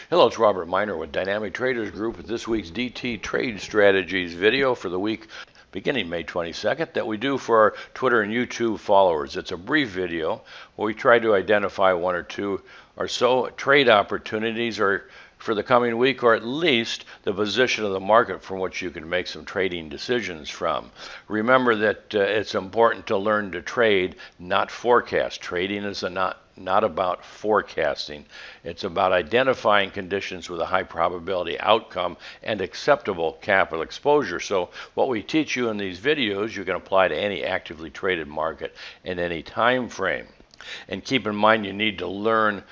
Hello, it's Robert Miner with Dynamic Traders Group with this week's DT Trade Strategies video for the week beginning May 22nd that we do for our Twitter and YouTube followers. It's a brief video where we try to identify one or two or so trade opportunities or for the coming week, or at least the position of the market from which you can make some trading decisions from. Remember that it's important to learn to trade, not forecast. Trading is not about forecasting. It's about identifying conditions with a high probability outcome and acceptable capital exposure. So what we teach you in these videos, you can apply to any actively traded market in any time frame. And keep in mind, you need to learn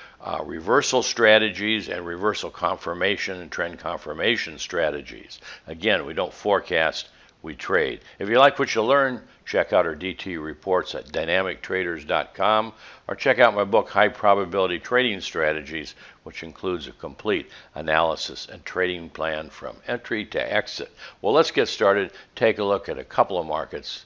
reversal strategies and reversal confirmation and trend confirmation strategies. Again, we don't forecast, we trade. If you like what you learn, check out our DT reports at dynamictraders.com or check out my book, High Probability Trading Strategies, which includes a complete analysis and trading plan from entry to exit. Well, let's get started. Take a look at a couple of markets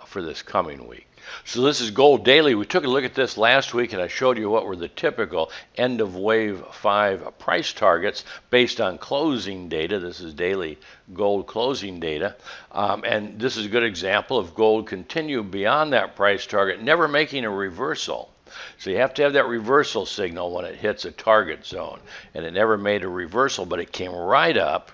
for this coming week. So this is gold daily. We took a look at this last week and I showed you what were the typical end of wave 5 price targets based on closing data. This is daily gold closing data. And this is a good example of gold continue beyond that price target, never making a reversal. So you have to have that reversal signal when it hits a target zone. And it never made a reversal, but it came right up.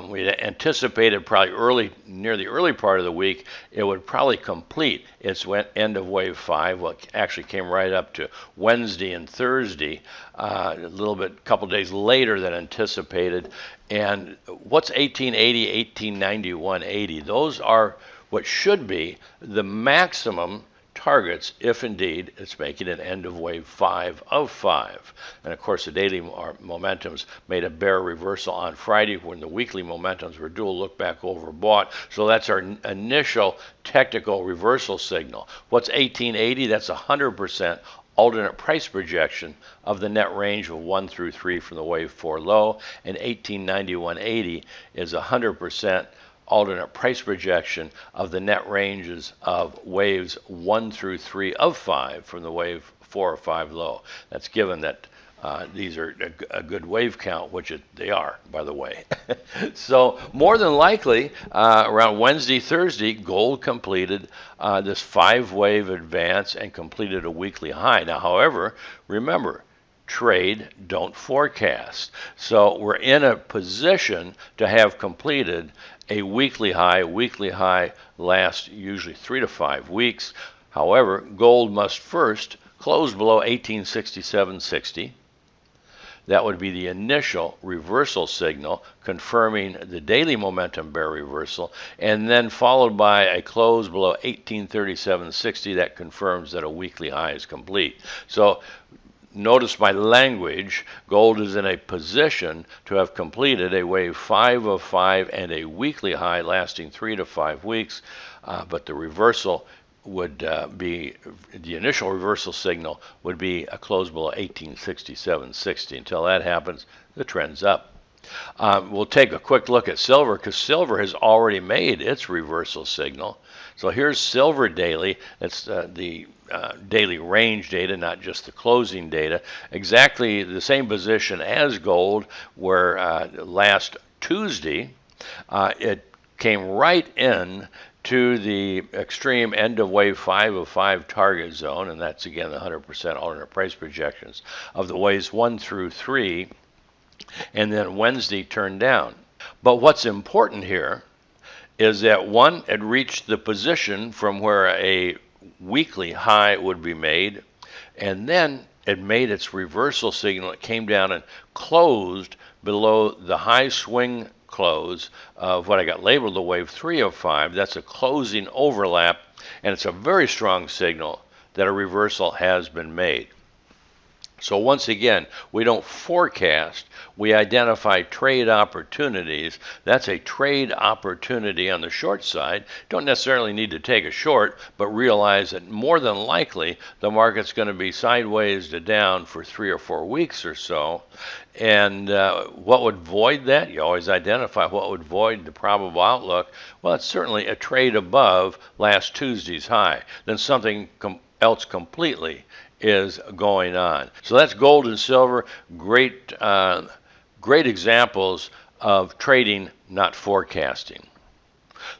We anticipated probably near the early part of the week, it would probably complete its end of wave 5. Well, it actually came right up to Wednesday and Thursday, couple days later than anticipated. And what's 1880, 1890, 180? Those are what should be the maximum targets if indeed it's making an end of wave 5 of 5. And of course the daily momentums made a bear reversal on Friday when the weekly momentums were dual look back overbought. So that's our initial technical reversal signal. What's 1880? That's 100% alternate price projection of the net range of 1 through 3 from the wave 4 low, and 1890, 180 is 100% alternate price projection of the net ranges of waves 1 through 3 of 5 from the wave 4 or 5 low. That's given that these are a good wave count, which they are, by the way. So more than likely, around Wednesday, Thursday, gold completed this 5-wave advance and completed a weekly high. Now, however, remember, trade, don't forecast. So we're in a position to have completed a weekly high lasts usually 3 to 5 weeks. However, gold must first close below 1867.60. That would be the initial reversal signal confirming the daily momentum bear reversal, and then followed by a close below 1837.60 that confirms that a weekly high is complete. So notice my language. Gold is in a position to have completed a wave 5 of 5 and a weekly high lasting 3 to 5 weeks, but the reversal would be, the initial reversal signal would be a close below 1867.60. Until that happens, the trend's up. We'll take a quick look at silver because silver has already made its reversal signal. So here's silver daily. It's the daily range data, not just the closing data. Exactly the same position as gold, where last Tuesday it came right in to the extreme end of wave 5 of 5 target zone, and that's again the 100% alternate price projections of the waves 1 through 3, and then Wednesday turned down. But what's important here is that one, it reached the position from where a weekly high would be made, and then it made its reversal signal. It came down and closed below the high swing close of what I got labeled the wave 3 of 5. That's a closing overlap, and it's a very strong signal that a reversal has been made. So once again, we don't forecast, we identify trade opportunities. That's a trade opportunity on the short side. Don't necessarily need to take a short, but realize that more than likely the market's going to be sideways to down for 3 or 4 weeks or so. And what would void that? You always identify what would void the probable outlook. Well, it's certainly a trade above last Tuesday's high. Then something else completely is going on. So that's gold and silver. Great great examples of trading, not forecasting.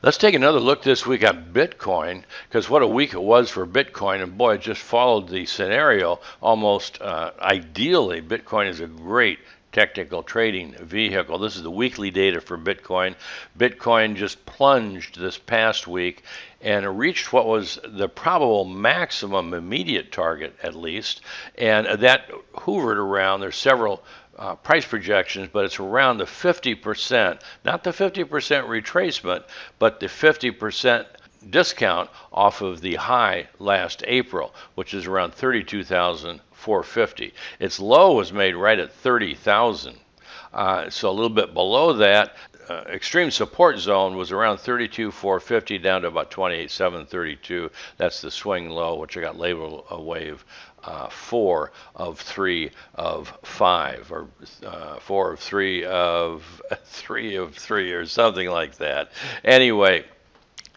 Let's take another look this week at Bitcoin, because what a week it was for Bitcoin, and boy, it just followed the scenario almost ideally. Bitcoin is a great technical trading vehicle. This is the weekly data for Bitcoin. Bitcoin just plunged this past week and reached what was the probable maximum immediate target, at least, and that hovered around. There's several price projections, but it's around the 50%, not the 50% retracement, but the 50% discount off of the high last April, which is around 32,450. Its low was made right at 30,000. So a little bit below that. Extreme support zone was around 32,450 down to about 28,732. That's the swing low, which I got labeled a wave 4 of 3 of 5, or 4 of 3 of 3 of 3, or something like that. Anyway,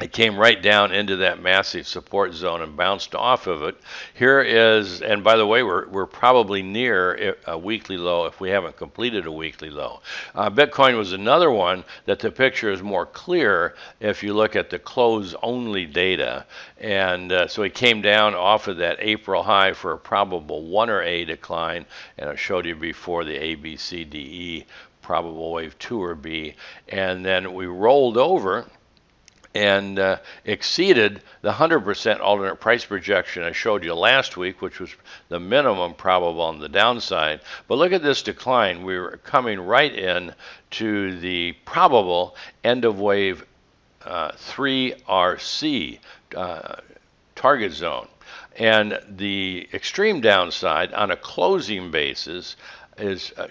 it came right down into that massive support zone and bounced off of it. Here is, and by the way, we're probably near a weekly low if we haven't completed a weekly low. Bitcoin was another one that the picture is more clear if you look at the close-only data. And so it came down off of that April high for a probable 1 or A decline, and I showed you before the A, B, C, D, E, probable wave 2 or B. And then we rolled over and exceeded the 100% alternate price projection I showed you last week, which was the minimum probable on the downside. But look at this decline. We were coming right in to the probable end of wave 3RC target zone. And the extreme downside on a closing basis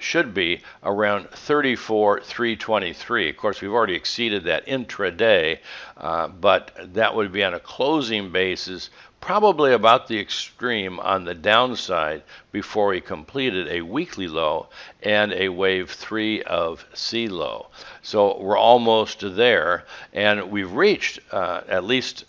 should be around 34,323. Of course, we've already exceeded that intraday, but that would be on a closing basis, probably about the extreme on the downside before we completed a weekly low and a wave 3 of C low. So we're almost there, and we've reached at least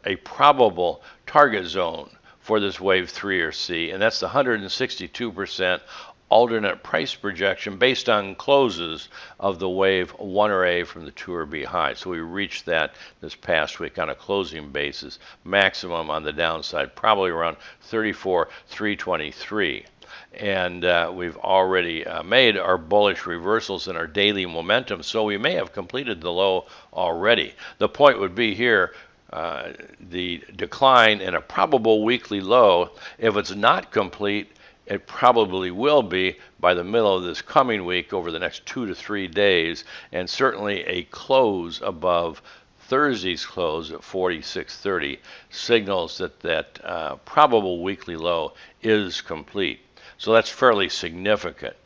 a probable target zone for this wave 3 or C, and that's the 162% alternate price projection based on closes of the wave 1 or A from the 2 or B high. So we reached that this past week on a closing basis, maximum on the downside, probably around 34,323. And we've already made our bullish reversals in our daily momentum, so we may have completed the low already. The point would be here, the decline in a probable weekly low, if it's not complete, it probably will be by the middle of this coming week over the next 2 to 3 days, and certainly a close above Thursday's close at 4630 signals that that probable weekly low is complete. So that's fairly significant.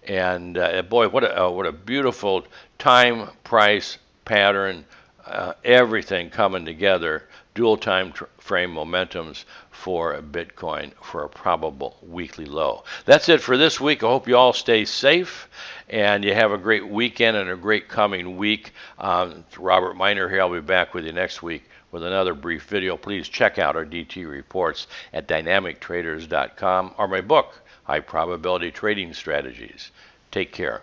And boy, what a beautiful time, price, pattern, everything coming together. Dual time frame momentums for Bitcoin for a probable weekly low. That's it for this week. I hope you all stay safe and you have a great weekend and a great coming week. It's Robert Miner here. I'll be back with you next week with another brief video. Please check out our DT reports at dynamictraders.com or my book, High Probability Trading Strategies. Take care.